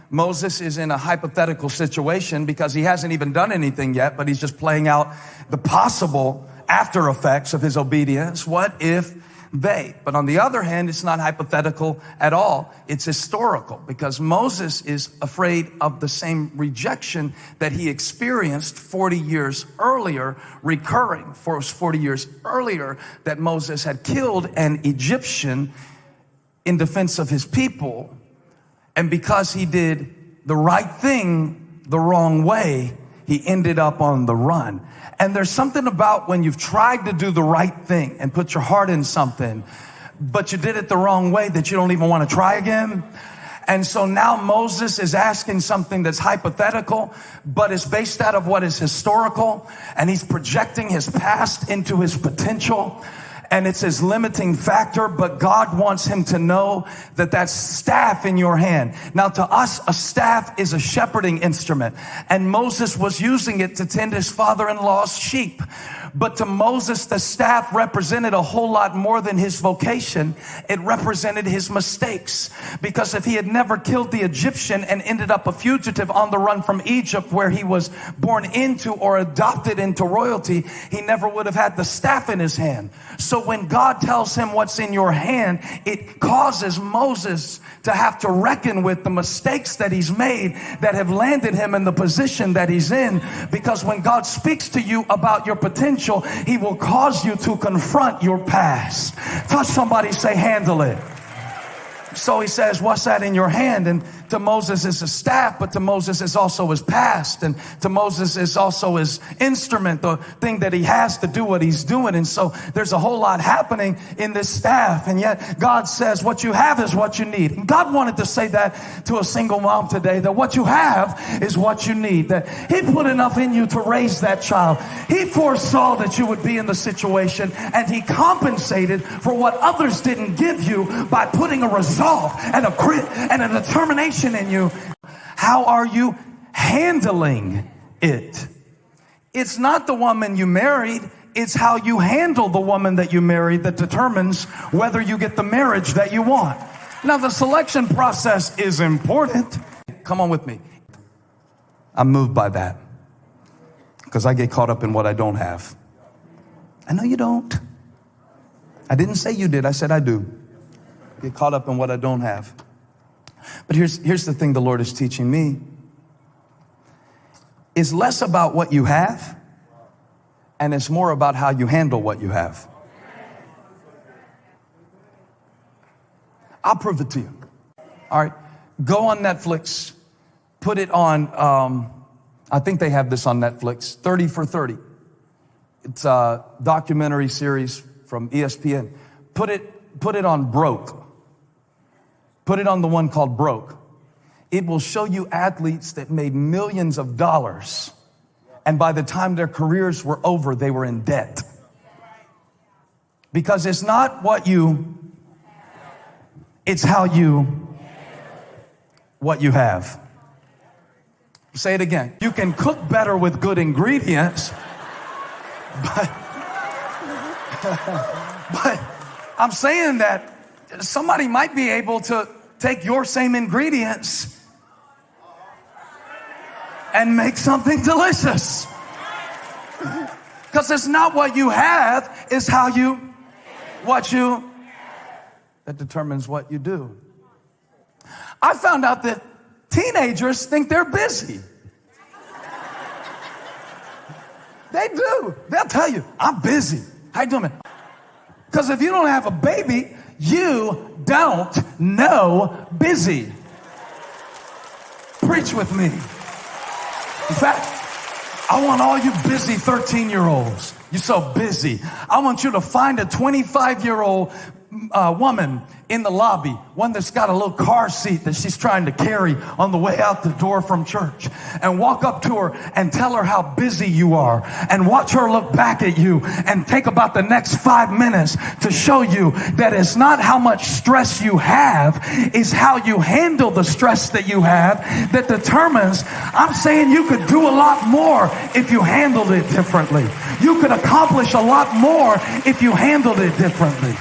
Moses is in a hypothetical situation because he hasn't even done anything yet, but he's just playing out the possible after effects of his obedience. What if they? But on the other hand, it's not hypothetical at all. It's historical, because Moses is afraid of the same rejection that he experienced 40 years earlier, recurring. For it was 40 years earlier that Moses had killed an Egyptian in defense of his people. And because he did the right thing the wrong way, he ended up on the run. And there's something about when you've tried to do the right thing and put your heart in something, but you did it the wrong way, that you don't even want to try again. And so now Moses is asking something that's hypothetical, but it's based out of what is historical. And he's projecting his past into his potential. And it's his limiting factor, but God wants him to know that that staff in your hand. Now, to us, a staff is a shepherding instrument, and Moses was using it to tend his father-in-law's sheep. But to Moses, the staff represented a whole lot more than his vocation. It represented his mistakes. Because if he had never killed the Egyptian and ended up a fugitive on the run from Egypt, where he was born into or adopted into royalty, he never would have had the staff in his hand. So when God tells him what's in your hand, it causes Moses to have to reckon with the mistakes that he's made that have landed him in the position that he's in. Because when God speaks to you about your potential, he will cause you to confront your past. Touch somebody, say, handle it. So he says, what's that in your hand? And to Moses it's a staff, but to Moses it's also his past. And to Moses it's also his instrument, the thing that he has to do what he's doing. And so there's a whole lot happening in this staff. And yet God says what you have is what you need. And God wanted to say that to a single mom today, that what you have is what you need. That he put enough in you to raise that child. He foresaw that you would be in the situation, and he compensated for what others didn't give you by putting a resolve and a grit and a determination in you. How are you handling it? It's not the woman you married. It's how you handle the woman that you married that determines whether you get the marriage that you want. Now, the selection process is important. Come on with me. I'm moved by that because I get caught up in what I don't have. I know you don't. I didn't say you did. I said I do. Get caught up in what I don't have. But here's the thing the Lord is teaching me. It's less about what you have, and it's more about how you handle what you have. I'll prove it to you. All right. Go on Netflix. Put it on, I think they have this on Netflix, 30 for 30. It's a documentary series from ESPN. Put it on Broke. Put it on the one called Broke. It will show you athletes that made millions of dollars, and by the time their careers were over, they were in debt. Because it's not what it's what you have. Say it again. You can cook better with good ingredients, but I'm saying that somebody might be able to take your same ingredients and make something delicious. Because it's not what you have, it's how that determines what you do. I found out that teenagers think they're busy. They do. They'll tell you, I'm busy. How you doing? Because if you don't have a baby, you don't know busy. Preach with me. In fact, I want all you busy 13-year-olds. You're so busy. I want you to find a 25-year-old woman in the lobby, one that's got a little car seat that she's trying to carry on the way out the door from church, and walk up to her and tell her how busy you are, and watch her look back at you and take about the next 5 minutes to show you that it's not how much stress you have, it's how you handle the stress that you have that determines. I'm saying you could do a lot more if you handled it differently. You could accomplish a lot more if you handled it differently.